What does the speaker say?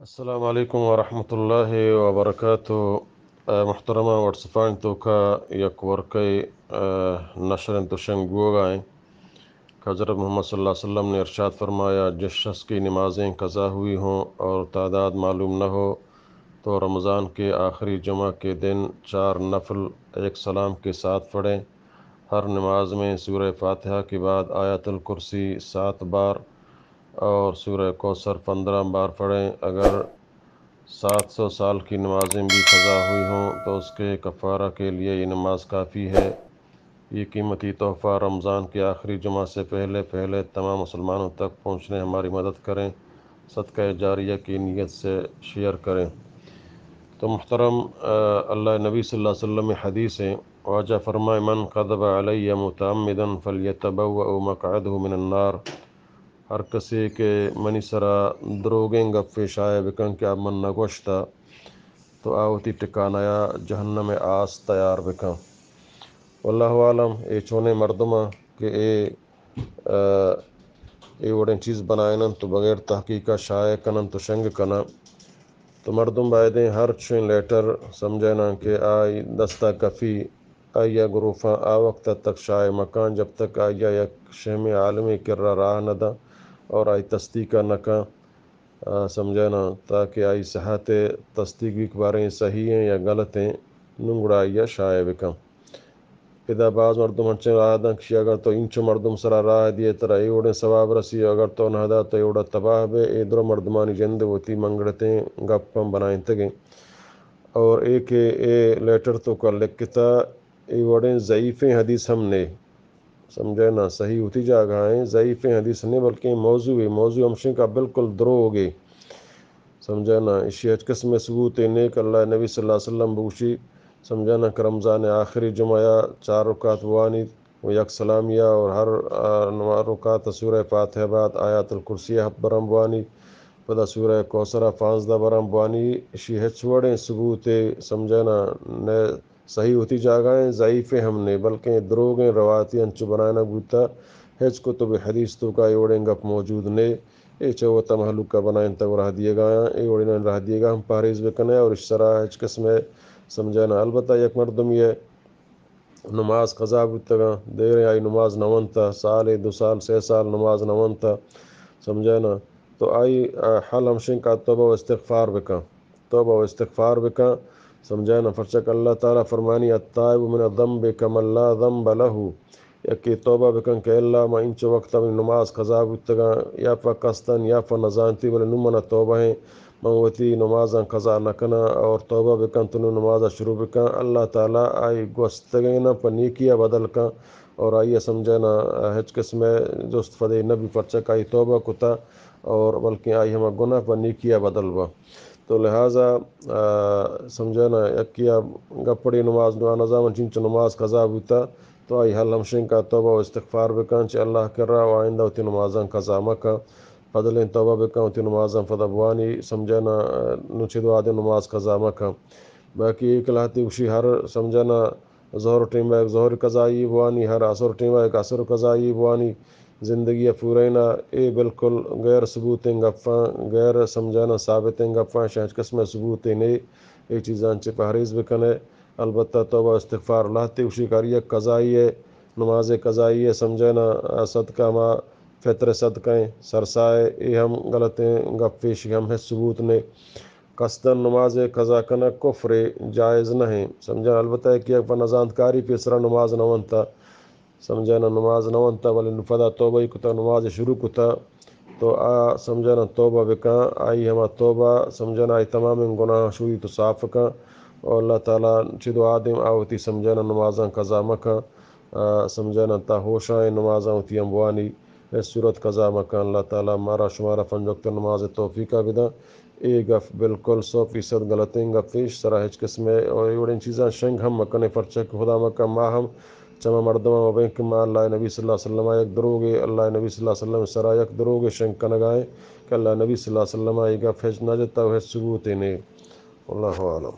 السلام علیکم ورحمۃ اللہ وبرکاتہ محترمہ واٹسفان تو کا یک ورقۂ نشر تو شنگ گوگائیں کہ حضرت محمد صلی اللہ علیہ وسلم نے ارشاد فرمایا، جس شخص کی نمازیں قضا ہوئی ہوں اور تعداد معلوم نہ ہو تو رمضان کے آخری جمعہ کے دن 4 نفل ایک سلام کے ساتھ پڑھیں۔ ہر نماز میں سورہ فاتحہ کے بعد آیت الکرسی 7 بار اور سورہ کوثر 15 بار پڑھیں۔ اگر 700 سال کی نمازیں بھی قضا ہوئی ہوں تو اس کے کفارہ کے لیے یہ نماز کافی ہے۔ یہ قیمتی تحفہ رمضان کے آخری جمعہ سے پہلے تمام مسلمانوں تک پہنچنے ہماری مدد کریں، صدقہ جاریہ کی نیت سے شیئر کریں۔ تو محترم اللہ نبی صلی اللہ علیہ وسلم میں حدیث ہے، واجہ فرمائے، من قذب علی متعمدا فلیتبوأ مقعدہ من النار۔ ہر کسی کے منی سرا دروگیں گپے شائع بکن کہ اب من نگوشتا تو آوتی ٹکانایا جہنم آس تیار بکن۔ واللہ عالم اے چونے مردمہ کہ اے وڑیں چیز بنائنن تو بغیر تحقیقہ شائع کنن تو شنگ کنا تو مردم بائدیں ہر چویں لیٹر سمجھنا کہ آئی دستہ کفی آئیا گروفاں آ وقت تک شائع مکان جب تک آئیا یک شہم عالمی کرا راہ نہ دا اور آئی تصدیقہ نکاں سمجھنا تاکہ آئی صحت تصدیق بھی باریں صحیح ہیں یا غلط ہیں ننگڑا یا شائع بکن۔ ادا بعض مردم ہنچیں راہ دن کشی اگر تو انچو مردم سرا راہ دیے ترہ ایوڑیں ثواب رسی، اگر تو نہ دا تو ایوڑا تباہ بے۔ اے درو مردمانی جند ہوتی منگڑتیں گپم بنائیں تگیں اور ایک اے لیٹر تو کر لکھتا ایوڑیں ضعیف حدیث ہم نے سمجھنا صحیح ہوتی جاگائیں ضعیف حدیث نہیں بلکہ موضوع ہمشن کا بالکل درو ہوگے سمجھنا اسی ہچ قسم ثبوت نیک اللہ نبی صلی اللہ علیہ وسلم بوشی سمجھنا کہ رمضان آخری جمعہ 4 رکعت وانی و یک سلامیہ اور ہر رکعت سورہ فاتحہ بعد آیات الکرسی 7 برم وانی پدا سورہ کوثر 15 برم وانی اسی ہچ وڑیں ثبوت سمجھنا صحیح ہوتی جاگائیں ضعیف ہم نے بلکہ دروگیں روایتی انچو بنائنا بوتا ہچ کتب حدیث تو کا ایوڑیں گپ موجود نے اے چوتا محلوق کا بنائیں تک راہ دیے گایا اے وڑیں راہ دیے گا ہم پاریز بکنے اور اس طرح ہچ قسم سمجھنا البتہ یک مردم یہ نماز قضا بودتگا دیر آئی نماز نونتا سال 2 سال 3 سال نماز نونتا سمجھنا تو آئی حل ہمشن کا توبہ و استغفار بکا سمجھنا فرچک اللہ تعالیٰ فرمانی التائب من الذنب کمن لا ذنب له یکی توبہ بکن کہ اللہ ما انچو وقت من نماز قضا بودتگا یا پا قصدن یا پا نزانتی بلے نمنا توبہ ہیں منوتی نمازاں قضا نکنا اور توبہ بکن تنو نمازہ شروع بکن اللہ تعالیٰ آئی گوستگینا پا نیکیہ بدل کن اور آئیے سمجھنا ہچ قسم جست فدے نبی پرچک آئی توبہ کتا اور بلکہ آئی ہما گناہ پا نیکیہ بدل با تو لہٰذا سمجھنا یکیہ گپڑی نماز نظام چنچو نماز قضا بوتا تو آئی حل ہمشن کا توبہ و استغفار بکن چہ اللہ کر رہا و آئندہ ہوتی نمازاں قضا مکن فضلیں توبہ بکن ہوتی نمازاں فدبوانی سمجھنا نوچے دو آدھے نماز قضا مکن باقی ایک لاتی اسی ہر سمجھنا ظہر ٹیم ایک ظہر قضائی بوانی ہر عصر ٹیم ایک عصر قضائی بوانی زندگی پورینا اے بالکل غیر ثبوتیں گپاں غیر سمجھنا ثابتیں گپاں شاہج قسم ثبوتیں نے اے چیزاں چہ پہریز بکنے البتہ توبہ استغفار لاتی اسی کاریہ قضائی ہے نماز قضائی ہے سمجھنا صدقہ ما فطر صدقیں سرسائے اے ہم غلطیں گپ پیشی ہم ہے ثبوت نے قصدن نماز قضا کنا کفر جائز نہیں سمجھنا البتہ کہ ایک نزانت کاری پیسرا نماز نونتا سمجھنا نماز نونتا ولی نفدا توبہ کتا نماز شروع کتا تو سمجھنا توبہ بکا آئی ہما توبہ سمجھنا آئی تمام گناہ شوئی تو صاف کن اور اللہ تعالیٰ چدو آدم آوتی سمجھنا نمازاں قضا مکن سمجھنا تا ہوشائیں نمازاں ہوتی اموانی اس صورت قضا مکن اللہ تعالیٰ مارا شمارا 5 وقت نماز توفیقہ بدا اے گف بالکل 100% غلطیں گپ پیش سرا ہچ قسم اور ایوڑیں چیزاں شنگ ہم مکنے پرچک خدا مکہ ما ہم چما مردمہ مبینک ما اللہ نبی صلی اللہ علیہ وسلم یک دروگے اللہ نبی صلی اللہ علیہ وسلم سرا یک دروگے شنگ کنگائیں کہ اللہ نبی صلی اللہ علیہ وسلم یہ گف ہچ نہ جتا و ہچ ثبوت نے واللہ عالم۔